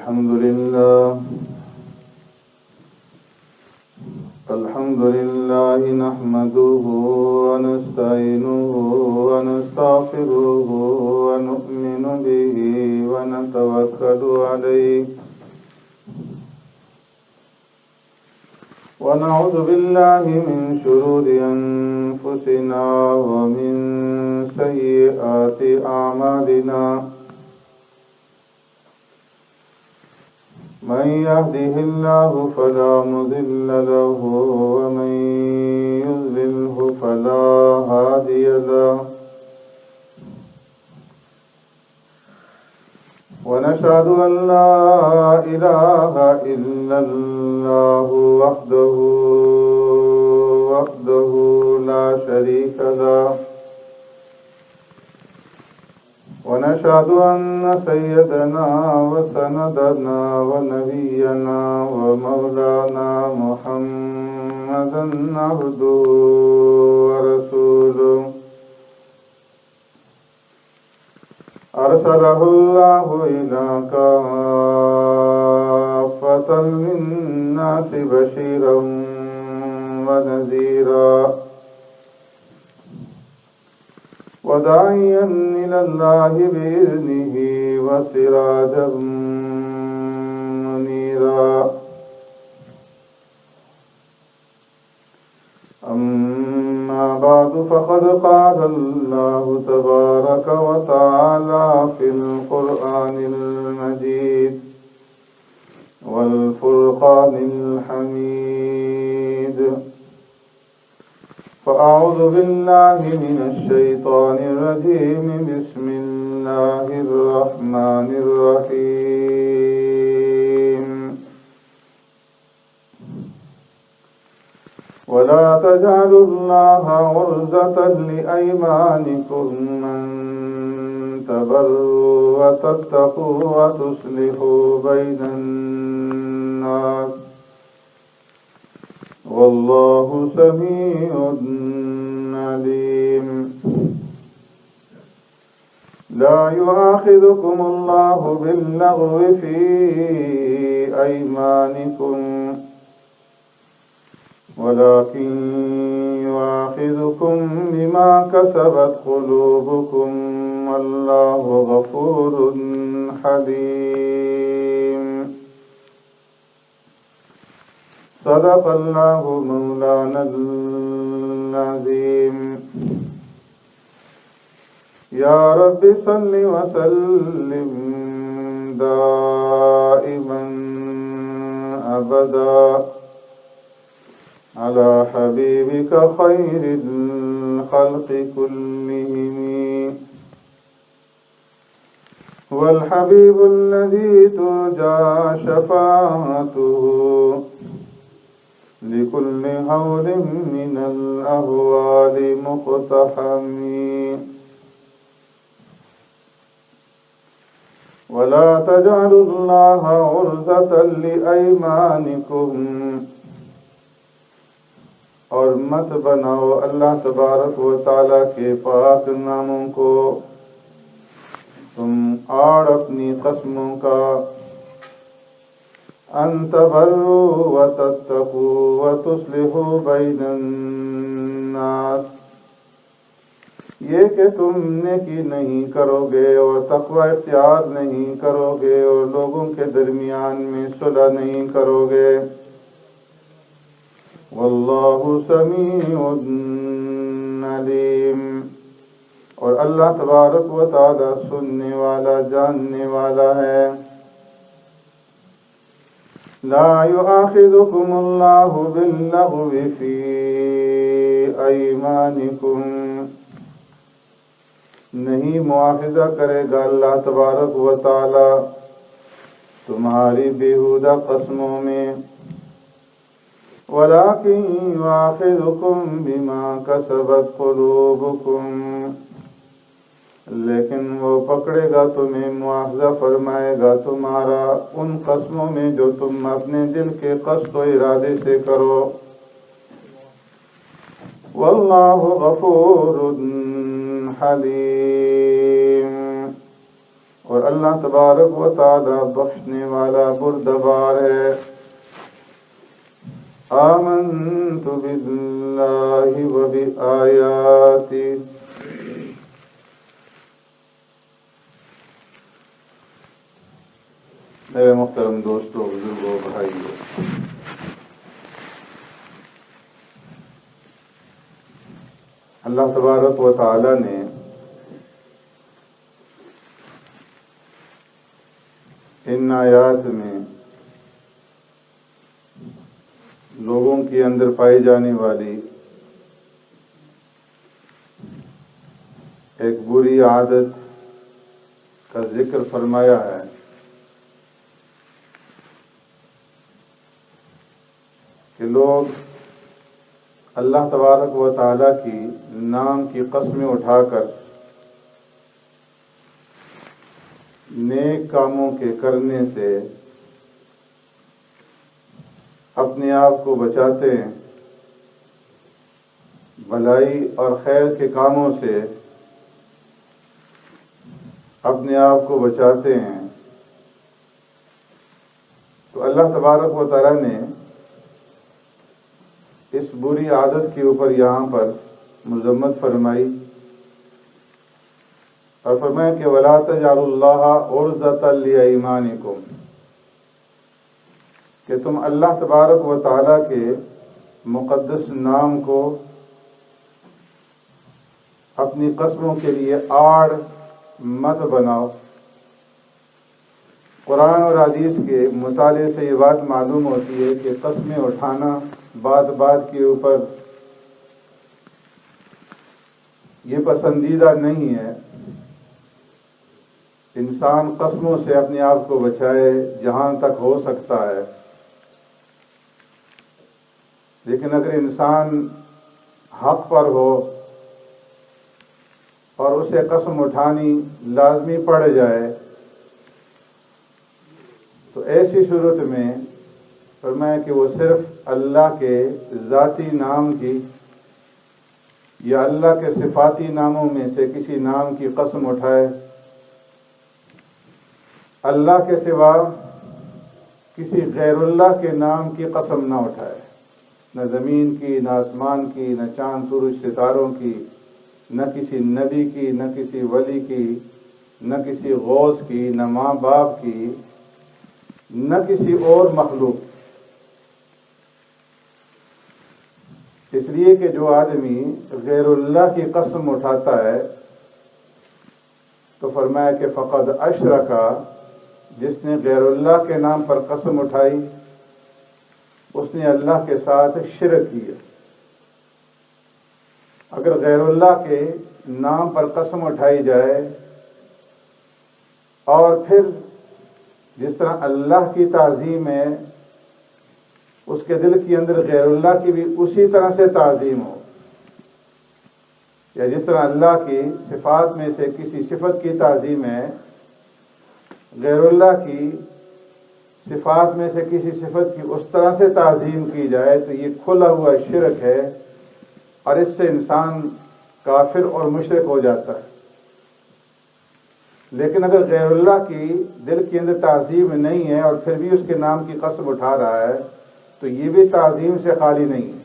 الحمد لله نحمده ونستعينه ونستغفره ونؤمن به ونتوكل عليه ونعوذ بالله من شرور أنفسنا ومن سيئات أعمالنا من يهده الله فلا مضل له ومن يضلله فلا هادي له ونشهد أن لا إله إلا الله وحده لا شريك له ونشهد أن سيدنا وسندنا ونبينا ومولانا محمدا عبده ورسوله أرسله الله إلى كافة للناس بشيرا ونذيرا وداعيا إلى الله بإذنه وسراجا منيرا أما بعد فقد قال الله تبارك وتعالى في القرآن المجيد والفرقان الحميد فأعوذ بالله من الشيطان الرجيم بسم الله الرحمن الرحيم ولا تجعلوا الله عرضة لأيمانكم أن تبروا وتتقوا وتصلحوا بين الناس والله سميع عليم لا يؤاخذكم الله باللغو في أيمانكم ولكن يؤاخذكم بما كسبت قلوبكم والله غفور حليم صدق الله مولانا العظيم يا رب صل وسلم دائما أبدا على حبيبك خير الخلق كلهم والحبيب الذي ترجى شفاعته لكل هول من الأهوال مقتحم ولا تجعلوا الله عرضة لأيمانكم اور مت بناؤ اللہ تبارک و تعالیٰ کے پاک ناموں کو تم آڑ اپنی قسموں کا ان تبروا وتتقوا وتصلحوا بین الناس یہ کہ تم نیکی نہیں کرو گے اور تقوی اختیار نہیں کرو گے اور لوگوں کے درمیان میں صلح نہیں کرو گے واللہ سمیع علیم اور اللہ تبارک و تعالی سننے والا جاننے والا ہے لا يؤاخذكم الله باللغو في أيمانكم نہیں مواخذہ کرے گا اللہ تبارک و تعالی تمہاری بیہودہ قسموں میں وَلَكِنْ يُؤَاخِذُكُمْ بِمَا كَسَبَتْ قُلُوبُكُمْ لیکن وہ پکڑے گا تمہیں مواخذہ فرمائے گا تمہارا ان قسموں میں جو تم اپنے دل کے قصد و ارادے سے کرو واللہ غفور حلیم اور اللہ تبارک و تعالی بخشنے والا بردبار ہے۔ آمنت باللہ و بآیاتی۔ میرے محترم دوستوں، بزرگوں، بھائیوں، اللہ تبارک و تعالی نے ان آیات میں لوگوں کے اندر پائی جانے والی ایک بری عادت کا ذکر فرمایا ہے کہ لوگ اللہ تبارک و تعالیٰ کی نام کی قسمیں اٹھا کر نیک کاموں کے کرنے سے اپنے آپ کو بچاتے ہیں، بھلائی اور خیر کے کاموں سے اپنے آپ کو بچاتے ہیں۔ تو اللہ تبارک و تعالیٰ نے اس بری عادت کے اوپر یہاں پر مذمت فرمائی اور فرمایا کہ وَلَا تَجْعَلُوا اللَّهَ عُرْضَةً لِأَيْمَانِكُمْ، کہ تم اللہ تبارک و تعالیٰ کے مقدس نام کو اپنی قسموں کے لیے آڑ مت بناؤ۔ قرآن اور حدیث کے مطالعے سے یہ بات معلوم ہوتی ہے کہ قسمیں اٹھانا بات بات کے اوپر یہ پسندیدہ نہیں ہے۔ انسان قسموں سے اپنے آپ کو بچائے جہاں تک ہو سکتا ہے، لیکن اگر انسان حق پر ہو اور اسے قسم اٹھانی لازمی پڑ جائے تو ایسی صورت میں فرمایا کہ وہ صرف اللہ کے ذاتی نام کی یا اللہ کے صفاتی ناموں میں سے کسی نام کی قسم اٹھائے، اللہ کے سوا کسی غیر اللہ کے نام کی قسم نہ اٹھائے، نہ زمین کی، نہ آسمان کی، نہ چاند سورج ستاروں کی، نہ کسی نبی کی، نہ کسی ولی کی، نہ کسی غوث کی، نہ ماں باپ کی، نہ کسی اور مخلوق۔ اس لیے کہ جو آدمی غیر اللہ کی قسم اٹھاتا ہے تو فرمایا کہ فقد اشرکا، جس نے غیر اللہ کے نام پر قسم اٹھائی اس نے اللہ کے ساتھ شرک کیا۔ اگر غیر اللہ کے نام پر قسم اٹھائی جائے اور پھر جس طرح اللہ کی تعظیم ہے اس کے دل کے اندر غیر اللہ کی بھی اسی طرح سے تعظیم ہو، یا جس طرح اللہ کی صفات میں سے کسی صفت کی تعظیم ہے غیر اللہ کی صفات میں سے کسی صفت کی اس طرح سے تعظیم کی جائے تو یہ کھلا ہوا شرک ہے اور اس سے انسان کافر اور مشرک ہو جاتا ہے۔ لیکن اگر غیر اللہ کی دل کے اندر تعظیم نہیں ہے اور پھر بھی اس کے نام کی قسم اٹھا رہا ہے تو یہ بھی تعظیم سے خالی نہیں ہے۔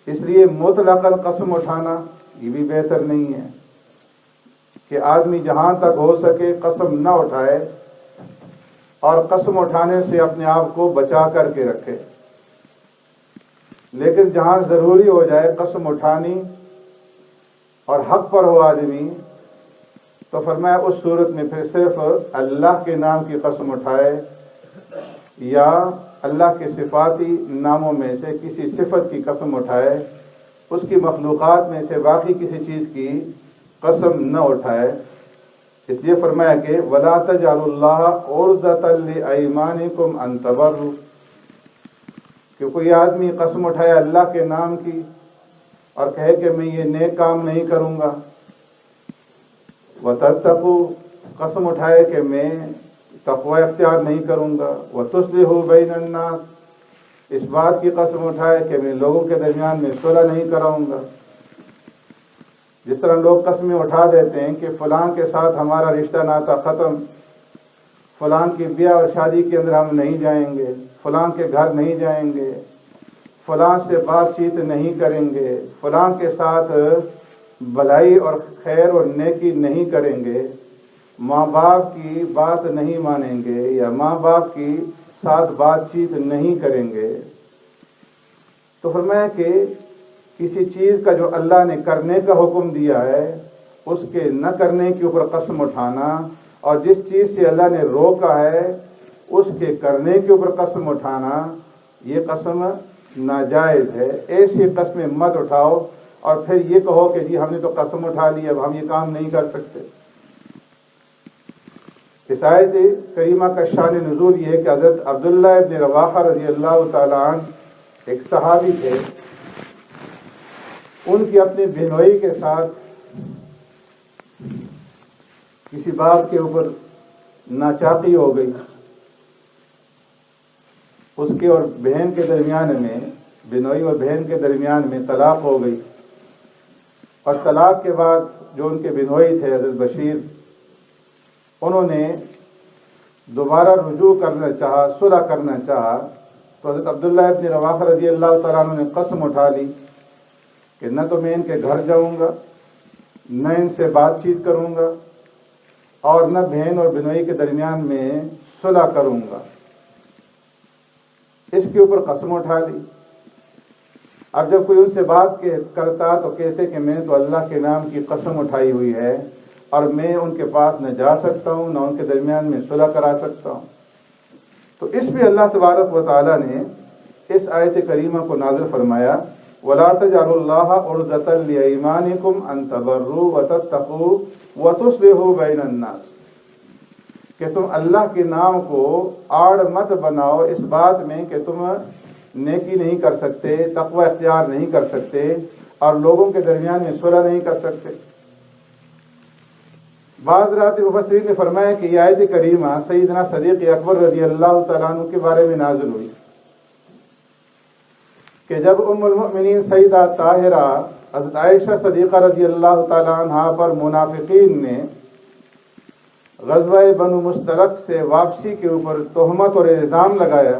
اس لیے مطلقاً قسم اٹھانا یہ بھی بہتر نہیں ہے کہ آدمی جہاں تک ہو سکے قسم نہ اٹھائے اور قسم اٹھانے سے اپنے آپ کو بچا کر کے رکھے، لیکن جہاں ضروری ہو جائے قسم اٹھانی اور حق پر ہو آدمی تو فرمایا اس صورت میں پھر صرف اللہ کے نام کی قسم اٹھائے یا اللہ کے صفاتی ناموں میں سے کسی صفت کی قسم اٹھائے، اس کی مخلوقات میں سے باقی کسی چیز کی قسم نہ اٹھائے۔ اس لیے فرمایا کہ وَلَا تَجْعَلُوا اللَّهَ عُرْضَةً لِأَيْمَانِكُمْ أَن تَبَرُّوا، کہ کوئی آدمی قسم اٹھائے اللہ کے نام کی اور کہے کہ میں یہ نیک کام نہیں کروں گا، وَتَتَّقُوا، قسم اٹھائے کہ میں تقوی اختیار نہیں کروں گا، وَتُصْلِحُوا بَيْنَ النَّاسِ، اس بات کی قسم اٹھائے کہ میں لوگوں کے درمیان میں صلح نہیں کراؤں گا، جس طرح لوگ قسمیں اٹھا دیتے ہیں کہ فلاں کے ساتھ ہمارا رشتہ ناتا ختم، فلاں کی بیاہ اور شادی کے اندر ہم نہیں جائیں گے، فلاں کے گھر نہیں جائیں گے، فلاں سے بات چیت نہیں کریں گے، فلاں کے ساتھ بھلائی اور خیر اور نیکی نہیں کریں گے، ماں باپ کی بات نہیں مانیں گے یا ماں باپ کی ساتھ بات چیت نہیں کریں گے۔ تو فرمایا کہ کسی چیز کا جو اللہ نے کرنے کا حکم دیا ہے اس کے نہ کرنے کے اوپر قسم اٹھانا، اور جس چیز سے اللہ نے روکا ہے اس کے کرنے کے اوپر قسم اٹھانا، یہ قسم ناجائز ہے۔ ایسی قسمیں مت اٹھاؤ اور پھر یہ کہو کہ جی ہم نے تو قسم اٹھا لی، اب ہم یہ کام نہیں کر سکتے۔ اس آیت کریمہ کا شان نزول یہ ہے کہ حضرت عبداللہ ابن رواحہ رضی اللہ تعالیٰ عنہ ایک صحابی تھے، ان کی اپنی بہنوئی کے ساتھ کسی بات کے اوپر ناچاقی ہو گئی، اس کے اور بہن کے درمیان میں، بہنوئی اور بہن کے درمیان میں طلاق ہو گئی، اور طلاق کے بعد جو ان کے بہنوئی تھے حضرت بشیر، انہوں نے دوبارہ رجوع کرنا چاہا، صلح کرنا چاہا، تو حضرت عبداللہ ابن رواحہ رضی اللہ تعالیٰ عنہ نے قسم اٹھا لی کہ نہ تو میں ان کے گھر جاؤں گا، نہ ان سے بات چیت کروں گا، اور نہ بہن اور بہنوئی کے درمیان میں صلح کروں گا۔ اس کے اوپر قسم اٹھا لی۔ اب جب کوئی ان سے بات کرتا تو کہتے کہ میں نے تو اللہ کے نام کی قسم اٹھائی ہوئی ہے اور میں ان کے پاس نہ جا سکتا ہوں نہ ان کے درمیان میں صلح کرا سکتا ہوں۔ تو اس پہ اللہ تبارک و تعالیٰ نے اس آیت کریمہ کو نازل فرمایا، وَلَا تَجْعَلُوا اللَّهَ عُرْضَةً لِأَيْمَانِكُمْ أَن تَبَرُّوا وَتَتَّقُوا وَتُصْلِحُوا بَيْنَ النَّاسِ، کہ تم اللہ کے نام کو آڑ مت بناؤ اس بات میں کہ تم نیکی نہیں کر سکتے، تقوی اختیار نہیں کر سکتے اور لوگوں کے درمیان میں صلح نہیں کر سکتے۔ بعض رات مفسرین نے فرمایا کہ یہ آیت کریمہ سیدنا صدیق اکبر رضی اللہ تعالیٰ عنہ کے بارے میں نازل ہوئی کہ جب ام المؤمنین سیدہ طاہرہ حضرت عائشہ صدیقہ رضی اللہ تعالیٰ عنہ پر منافقین نے غزوہ بنو مستلق سے واپسی کے اوپر تہمت اور الزام لگایا،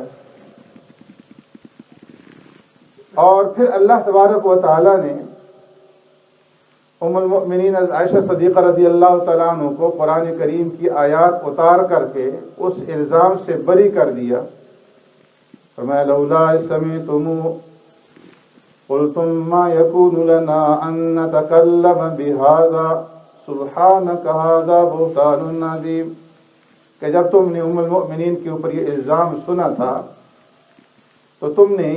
اور پھر اللہ تبارک و تعالیٰ نے ام المؤمنین عائشہ صدیقہ رضی اللہ تعالیٰ عنہ کو قرآن کریم کی آیات اتار کر کے اس الزام سے بری کر دیا۔ فرمایا لولا سمعتموہ قلتم ما یکون لنا ان نتکلم بہذا سبحانک ھذا بہتان عظیم، کہ جب تم نے ام المؤمنین کے اوپر یہ الزام سنا تھا تو تم نے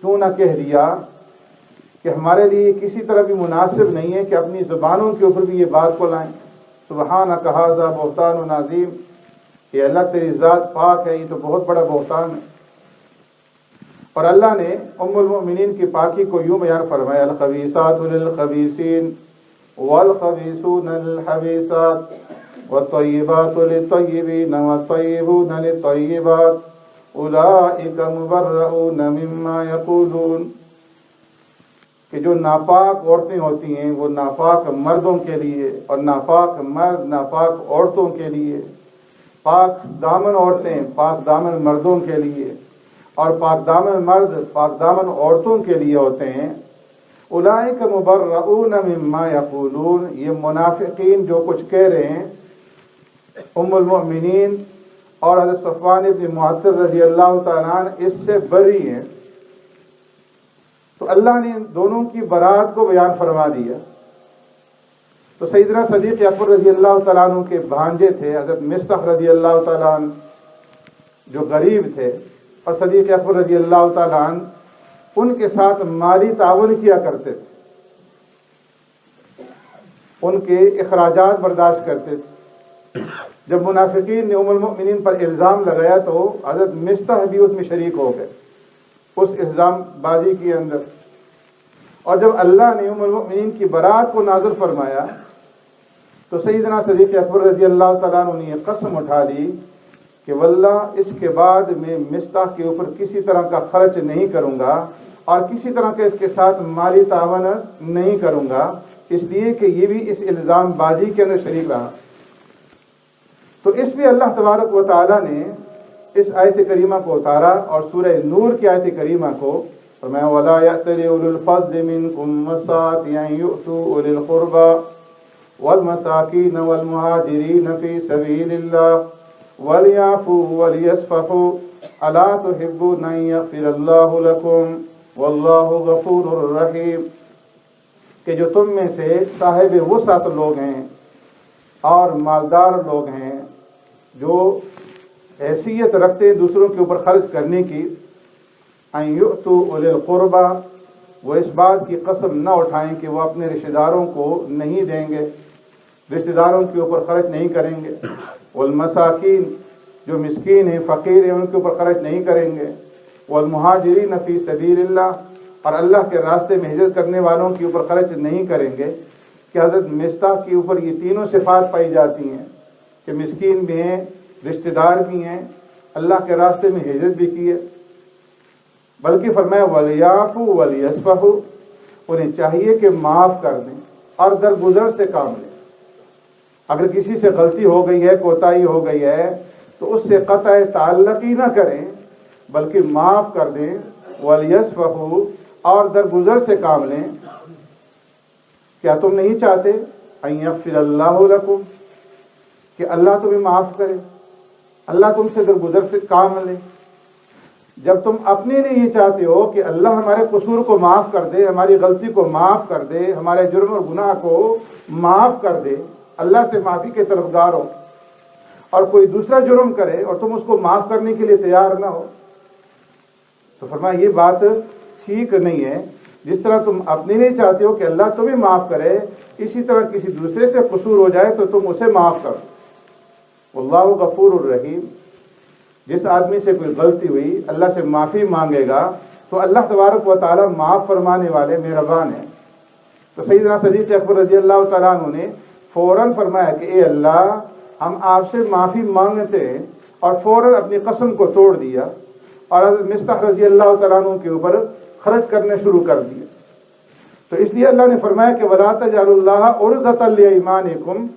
کیوں نہ کہہ دیا کہ ہمارے لیے کسی طرح بھی مناسب نہیں ہے کہ اپنی زبانوں کے اوپر بھی یہ بات کو لائیں۔ سبحانک ھذا بہتان عظیم، کہ اللہ تیری ذات پاک ہے، یہ تو بہت بڑا بہتان ہے۔ اور اللہ نے ام المؤمنین کی پاکی کو یوں بیان فرمایا، الخبیثات للخبیثین والخبیثون للخبیثات والطیبات للطیبین والطیبون للطیبات اولئک مبرؤون مما یقولون، کہ جو ناپاک عورتیں ہوتی ہیں وہ ناپاک مردوں کے لیے اور ناپاک مرد ناپاک عورتوں کے لیے، پاک دامن عورتیں پاک دامن مردوں کے لیے اور پاک دامن مرد پاک دامن عورتوں کے لیے ہوتے ہیں۔ اولئک مبرؤون مما یقولون، یہ منافقین جو کچھ کہہ رہے ہیں ام المؤمنین اور حضرت صفوان ابن معطل رضی اللہ تعالیٰ عنہ اس سے بری ہیں۔ تو اللہ نے دونوں کی برات کو بیان فرما دیا۔ تو سیدنا صدیق اکبر رضی اللہ تعالیٰ عنہ کے بھانجے تھے حضرت مصطح رضی اللہ تعالیٰ عنہ جو غریب تھے، اور صدیق اکبر رضی اللہ تعالیٰ عنہ ان کے ساتھ مالی تعاون کیا کرتے تھے، ان کے اخراجات برداشت کرتے تھے۔ جب منافقین نے ام المؤمنین پر الزام لگایا تو حضرت مصطح بھی اس میں شریک ہو گئے اس الزام بازی کے اندر، اور جب اللہ نے ام المؤمنین کی برات کو نازل فرمایا تو سیدنا صدیق اکبر رضی اللہ تعالیٰ عنہ نے یہ قسم اٹھا لی کہ واللہ اس کے بعد میں مصطح کے اوپر کسی طرح کا خرچ نہیں کروں گا اور کسی طرح کے اس کے ساتھ مالی تعاون نہیں کروں گا، اس لیے کہ یہ بھی اس الزام بازی کے اندر شریک رہا۔ تو اس لیے اللہ تبارک و تعالیٰ نے اس آیت کریمہ کو اتارا اور سورہ نور کی آیت کریمہ کو فرمایا وَلَا يَأْتَلِ أُولُو الْفَضْلِ مِنْكُمْ وَالسَّعَةِ أَنْ يُؤْتُوا أُولِي الْقُرْبَى وَالْمَسَاكِينَ وَالْمُهَاجِرِينَ فِي سَبِيلِ اللَّهِ وَلْيَعْفُوا وَلْيَصْفَحُوا أَلَا تُحِبُّونَ أَنْ يَغْفِرَ اللَّهُ لَكُمْ وَاللَّهُ غَفُورٌ رَحِيمٌ، کہ جو تم میں سے صاحب وسعت لوگ ہیں اور مالدار لوگ ہیں، جو حیثیت رکھتے ہیں دوسروں کے اوپر خرچ کرنے کی، ان یؤتوا اولی القربى، وہ اس بات کی قسم نہ اٹھائیں کہ وہ اپنے رشتہ داروں کو نہیں دیں گے، رشتہ داروں کے اوپر خرچ نہیں کریں گے، والمساکین، جو مسکین ہیں فقیر ہیں ان کے اوپر خرچ نہیں کریں گے، والمہاجرین فی سبیل اللہ، اور اللہ کے راستے میں ہجرت کرنے والوں کے اوپر خرچ نہیں کریں گے۔ کہ حضرت مصطح کے اوپر یہ تینوں صفات پائی جاتی ہیں کہ مسکین بھی ہیں، رشتہ دار بھی ہیں، اللہ کے راستے میں ہجرت بھی کی ہے۔ بلکہ فرمایا وَلْيَعْفُوا وَلْيَصْفَحُوا، انہیں چاہیے کہ معاف کر دیں اور درگزر سے کام لیں۔ اگر کسی سے غلطی ہو گئی ہے، کوتاہی ہو گئی ہے، تو اس سے قطع تعلق ہی نہ کریں بلکہ معاف کر دیں، وَلْيَصْفَحُوا، اور درگزر سے کام لیں۔ کیا تم نہیں چاہتے ان یغفر اللہ لکم، کہ اللہ تمہیں معاف کرے، اللہ تم سے درگزر سے کام لے؟ جب تم اپنے لیے یہ چاہتے ہو کہ اللہ ہمارے قصور کو معاف کر دے، ہماری غلطی کو معاف کر دے، ہمارے جرم اور گناہ کو معاف کر دے، اللہ سے معافی کے طلبگار ہو، اور کوئی دوسرا جرم کرے اور تم اس کو معاف کرنے کے لیے تیار نہ ہو، تو فرمایا یہ بات ٹھیک نہیں ہے۔ جس طرح تم اپنے لیے چاہتے ہو کہ اللہ تمہیں معاف کرے، اسی طرح کسی دوسرے سے قصور ہو جائے تو تم اسے معاف کرو۔ اللہ غفور الرحیم، جس آدمی سے کوئی غلطی ہوئی اللہ سے معافی مانگے گا تو اللہ تبارک و تعالی معاف فرمانے والے مہربان ہیں۔ تو سیدنا صدیق اکبر رضی اللہ تعالیٰ عنہ نے فوراً فرمایا کہ اے اللہ، ہم آپ سے معافی مانگتے ہیں، اور فوراً اپنی قسم کو توڑ دیا اور حضرت مصطح رضی اللہ تعالیٰ عنہ کے اوپر خرچ کرنے شروع کر دیے۔ تو اس لیے اللہ نے فرمایا کہ وَلَا تَجْعَلُوا اللَّهَ عُرْضَةً لِأَيْمَانِكُمْ،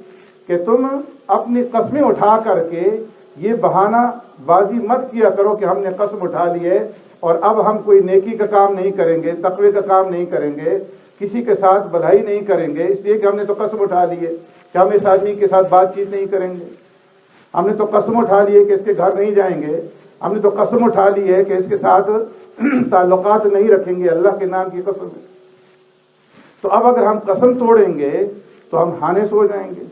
کہ تم اپنی قسمیں اٹھا کر کے یہ بہانہ بازی مت کیا کرو کہ ہم نے قسم اٹھا لی ہے اور اب ہم کوئی نیکی کا کام نہیں کریں گے، تقوی کا کام نہیں کریں گے، کسی کے ساتھ بھلائی نہیں کریں گے، اس لیے کہ ہم نے تو قسم اٹھا لی ہے کہ ہم اس آدمی کے ساتھ بات چیت نہیں کریں گے، ہم نے تو قسم اٹھا لی ہے کہ اس کے گھر نہیں جائیں گے، ہم نے تو قسم اٹھا لی ہے کہ اس کے ساتھ تعلقات نہیں رکھیں گے، اللہ کے نام کی قسم ہے۔ تو اب اگر ہم قسم توڑیں گے تو ہم حانث ہو جائیں گے،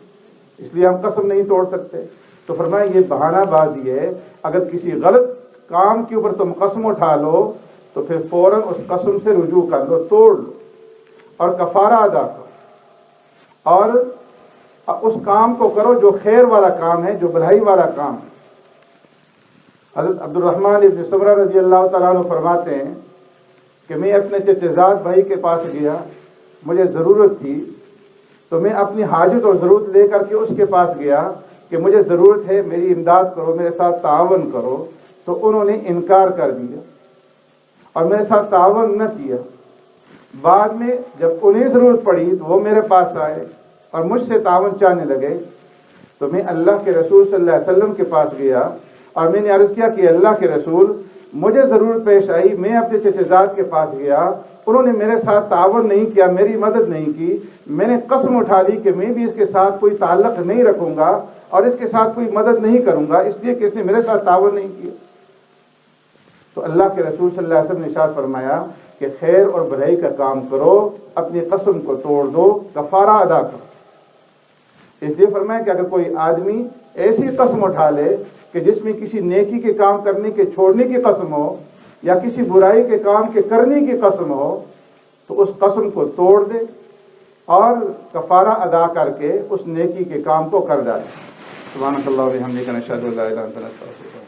اس لیے ہم قسم نہیں توڑ سکتے۔ تو فرمایا یہ بہانہ بازی ہے، اگر کسی غلط کام کے اوپر تم قسم اٹھا لو تو پھر فوراً اس قسم سے رجوع کر لو، توڑ لو اور کفارہ ادا کرو، اور اس کام کو کرو جو خیر والا کام ہے، جو بھلائی والا کام ہے۔ حضرت عبد الرحمن ابن سمرہ رضی اللہ تعالیٰ عنہ فرماتے ہیں کہ میں اپنے چچزاد بھائی کے پاس گیا، مجھے ضرورت تھی تو میں اپنی حاجت اور ضرورت لے کر کے اس کے پاس گیا کہ مجھے ضرورت ہے، میری امداد کرو، میرے ساتھ تعاون کرو، تو انہوں نے انکار کر دیا اور میرے ساتھ تعاون نہ کیا۔ بعد میں جب انہیں ضرورت پڑی تو وہ میرے پاس آئے اور مجھ سے تعاون چاہنے لگے، تو میں اللہ کے رسول صلی اللہ علیہ وسلم کے پاس گیا اور میں نے عرض کیا کہ اللہ کے رسول، مجھے ضرورت پیش آئی، میں اپنے چچزاد کے پاس گیا، انہوں نے میرے ساتھ تعاون نہیں کیا، میری مدد نہیں کی، میں نے قسم اٹھا لی کہ میں بھی اس کے ساتھ کوئی تعلق نہیں رکھوں گا اور اس کے ساتھ کوئی مدد نہیں کروں گا، اس لیے کہ اس نے میرے ساتھ تعاون نہیں کیا۔ تو اللہ کے رسول صلی اللہ علیہ وسلم نے ارشاد فرمایا کہ خیر اور بھلائی کا کام کرو، اپنی قسم کو توڑ دو، کفارہ ادا کرو۔ اس لیے فرمایا کہ اگر کوئی آدمی ایسی قسم اٹھا لے کہ جس میں کسی نیکی کے کام کرنے کے چھوڑنے کی قسم ہو یا کسی برائی کے کام کے کرنے کی قسم ہو، تو اس قسم کو توڑ دے اور کفارہ ادا کر کے اس نیکی کے کام کو کر ڈالے۔ سبحانک اللہم و بحمدک، نشہد ان لا الہ الا انت، نستغفرک۔